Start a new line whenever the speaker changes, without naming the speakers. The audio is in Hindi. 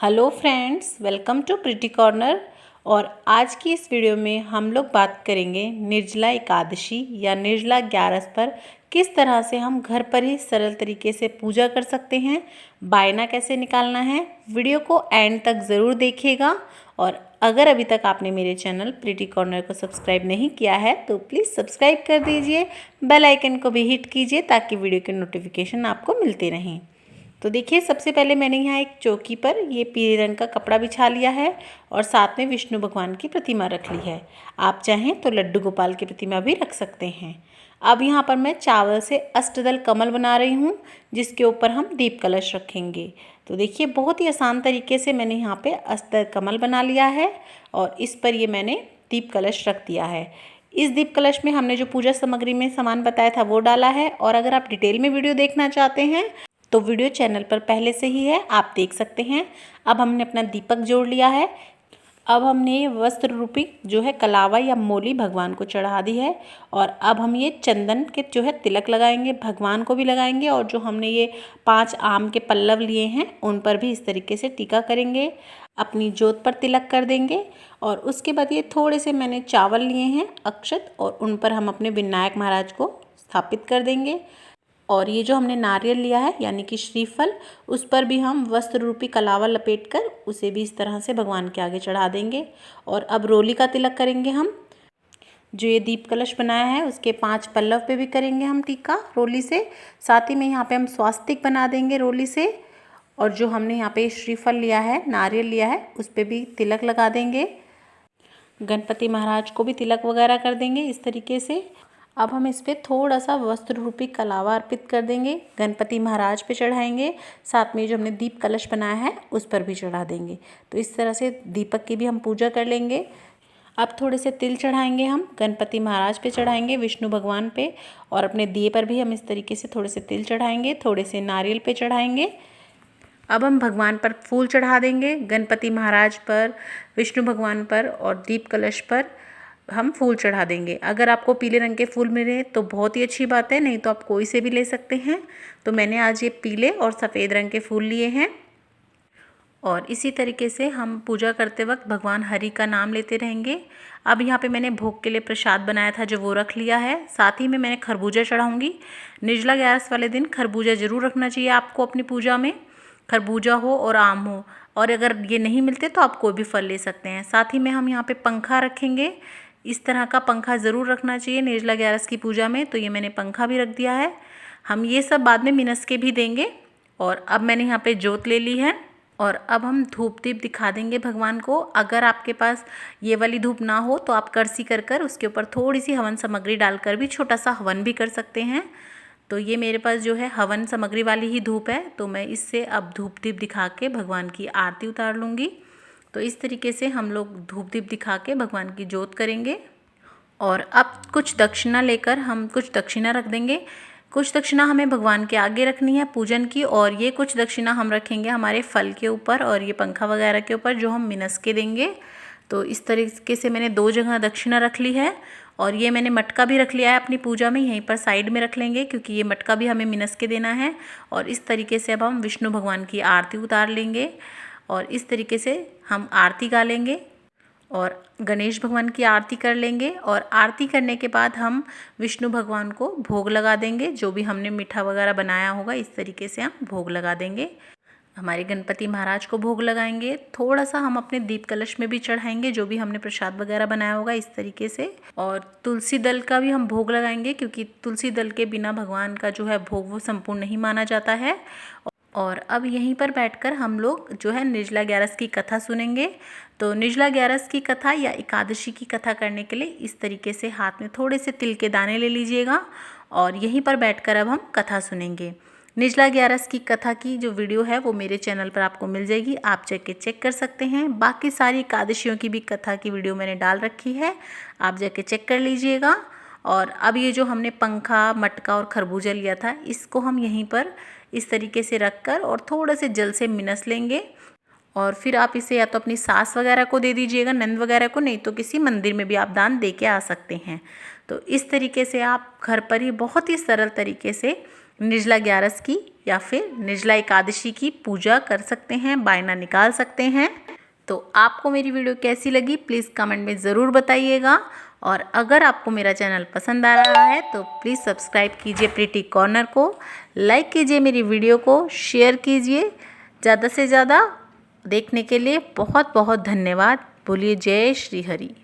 Hello friends, welcome to pretty corner. और आज की इस वीडियो में हम लोग बात करेंगे निर्जला एकादशी या निर्जला 11 पर किस तरह से हम घर पर ही सरल तरीके से पूजा कर सकते हैं, बायना कैसे निकालना है। वीडियो को एंड तक ज़रूर देखिएगा। और अगर अभी तक आपने मेरे चैनल प्रिटी कॉर्नर को सब्सक्राइब नहीं किया है तो प्लीज़ सब्सक्राइब कर दीजिए, बेल आइकन को भी हिट कीजिए ताकि वीडियो के नोटिफिकेशन आपको मिलते रहें। तो देखिए, सबसे पहले मैंने यहाँ एक चौकी पर ये पीले रंग का कपड़ा बिछा लिया है और साथ में विष्णु भगवान की प्रतिमा रख ली है। आप चाहें तो लड्डू गोपाल की प्रतिमा भी रख सकते हैं। अब यहाँ पर मैं चावल से अष्टदल कमल बना रही हूँ, जिसके ऊपर हम दीप कलश रखेंगे। तो देखिए, बहुत ही आसान तरीके से मैंने यहाँ पे अष्टदल कमल बना लिया है और इस पर ये मैंने दीप कलश रख दिया है। इस दीप कलश में हमने जो पूजा सामग्री में सामान बताया था वो डाला है। और अगर आप डिटेल में वीडियो देखना चाहते हैं तो वीडियो चैनल पर पहले से ही है, आप देख सकते हैं। अब हमने अपना दीपक जोड़ लिया है। अब हमने ये वस्त्र रूपी जो है कलावा या मोली भगवान को चढ़ा दी है। और अब हम ये चंदन के जो है तिलक लगाएंगे, भगवान को भी लगाएंगे। और जो हमने ये 5 आम के पल्लव लिए हैं उन पर भी इस तरीके से टीका करेंगे, अपनी जोत पर तिलक कर देंगे। और उसके बाद ये थोड़े से मैंने चावल लिए हैं अक्षत, और उन पर हम अपने विनायक महाराज को स्थापित कर देंगे। और ये जो हमने नारियल लिया है यानी कि श्रीफल, उस पर भी हम वस्त्र रूपी कलावा लपेटकर उसे भी इस तरह से भगवान के आगे चढ़ा देंगे। और अब रोली का तिलक करेंगे हम। जो ये दीप कलश बनाया है उसके 5 पल्लव पे भी करेंगे हम टीका रोली से। साथ ही में यहाँ पे हम स्वास्तिक बना देंगे रोली से। और जो हमने यहाँ पे श्रीफल लिया है, नारियल लिया है, उस पर भी तिलक लगा देंगे। गणपति महाराज को भी तिलक वगैरह कर देंगे इस तरीके से। अब हम इस पर थोड़ा सा वस्त्र रूपी कलावा अर्पित कर देंगे, गणपति महाराज पे चढ़ाएंगे। साथ में जो हमने दीप कलश बनाया है उस पर भी चढ़ा देंगे। तो इस तरह से दीपक की भी हम पूजा कर लेंगे। अब थोड़े से तिल चढ़ाएंगे हम, गणपति महाराज पे चढ़ाएंगे, विष्णु भगवान पे। और अपने दिए पर भी हम इस तरीके से थोड़े से तिल चढ़ाएंगे, थोड़े से नारियल पे चढ़ाएंगे। अब हम भगवान पर फूल चढ़ा देंगे, गणपति महाराज पर, विष्णु भगवान पर और दीप कलश पर हम फूल चढ़ा देंगे। अगर आपको पीले रंग के फूल मिले तो बहुत ही अच्छी बात है, नहीं तो आप कोई से भी ले सकते हैं। तो मैंने आज ये पीले और सफ़ेद रंग के फूल लिए हैं। और इसी तरीके से हम पूजा करते वक्त भगवान हरि का नाम लेते रहेंगे। अब यहाँ पे मैंने भोग के लिए प्रसाद बनाया था जो वो रख लिया है। साथ ही में मैंने खरबूजा चढ़ाऊँगी। निर्जला 11 वाले दिन खरबूजा ज़रूर रखना चाहिए आपको अपनी पूजा में, खरबूजा हो और आम हो। और अगर ये नहीं मिलते तो आप कोई भी फल ले सकते हैं। साथ ही में हम यहाँ पे पंखा रखेंगे, इस तरह का पंखा ज़रूर रखना चाहिए निर्जला 11 की पूजा में। तो ये मैंने पंखा भी रख दिया है। हम ये सब बाद में मिनस के भी देंगे। और अब मैंने यहाँ पे जोत ले ली है। और अब हम धूप दीप दिखा देंगे भगवान को। अगर आपके पास ये वाली धूप ना हो तो आप करसी कर उसके ऊपर थोड़ी सी हवन सामग्री डालकर भी छोटा सा हवन भी कर सकते हैं। तो ये मेरे पास जो है हवन सामग्री वाली ही धूप है, तो मैं इससे अब धूप दीप दिखा के भगवान की आरती उतार लूँगी। तो इस तरीके से हम लोग धूप दीप दिखा के भगवान की जोत करेंगे। और अब कुछ दक्षिणा लेकर हम कुछ दक्षिणा रख देंगे। कुछ दक्षिणा हमें भगवान के आगे रखनी है पूजन की, और ये कुछ दक्षिणा हम रखेंगे हमारे फल के ऊपर और ये पंखा वगैरह के ऊपर जो हम मिनस के देंगे। तो इस तरीके से मैंने 2 जगह दक्षिणा रख ली है। और ये मैंने मटका भी रख लिया है अपनी पूजा में, यहीं पर साइड में रख लेंगे क्योंकि ये मटका भी हमें मिनस के देना है। और इस तरीके से अब हम विष्णु भगवान की आरती उतार लेंगे और इस तरीके से हम आरती गा लेंगे और गणेश भगवान की आरती कर लेंगे। और आरती करने के बाद हम विष्णु भगवान को भोग लगा देंगे। जो भी हमने मीठा वगैरह बनाया होगा इस तरीके से हम भोग लगा देंगे। हमारे गणपति महाराज को भोग लगाएंगे, थोड़ा सा हम अपने दीप कलश में भी चढ़ाएंगे जो भी हमने प्रसाद वगैरह बनाया होगा इस तरीके से। और तुलसी दल का भी हम भोग लगाएंगे क्योंकि तुलसी दल के बिना भगवान का जो है भोग वो संपूर्ण नहीं माना जाता है। और अब यहीं पर बैठकर हम लोग जो है निर्जला 11 की कथा सुनेंगे। तो निर्जला 11 की कथा या एकादशी की कथा करने के लिए इस तरीके से हाथ में थोड़े से तिल के दाने ले लीजिएगा और यहीं पर बैठकर अब हम कथा सुनेंगे। निर्जला 11 की कथा की जो वीडियो है वो मेरे चैनल पर आपको मिल जाएगी, आप जाके चेक कर सकते हैं। बाकी सारी एकादशियों की भी कथा की वीडियो मैंने डाल रखी है, आप जाके चेक कर लीजिएगा। और अब ये जो हमने पंखा, मटका और खरबूजा लिया था इसको हम यहीं पर इस तरीके से रखकर और थोड़ा से जल से मिनस लेंगे। और फिर आप इसे या तो अपनी सास वगैरह को दे दीजिएगा, नंद वगैरह को, नहीं तो किसी मंदिर में भी आप दान दे के आ सकते हैं। तो इस तरीके से आप घर पर ही बहुत ही सरल तरीके से निर्जला ग्यारस की या फिर निर्जला एकादशी की पूजा कर सकते हैं, बायना निकाल सकते हैं। तो आपको मेरी वीडियो कैसी लगी प्लीज़ कमेंट में ज़रूर बताइएगा। और अगर आपको मेरा चैनल पसंद आ रहा है तो प्लीज़ सब्सक्राइब कीजिए प्रिटी कॉर्नर को, लाइक कीजिए मेरी वीडियो को, शेयर कीजिए। ज़्यादा से ज़्यादा देखने के लिए बहुत बहुत धन्यवाद। बोलिए जय श्री हरि।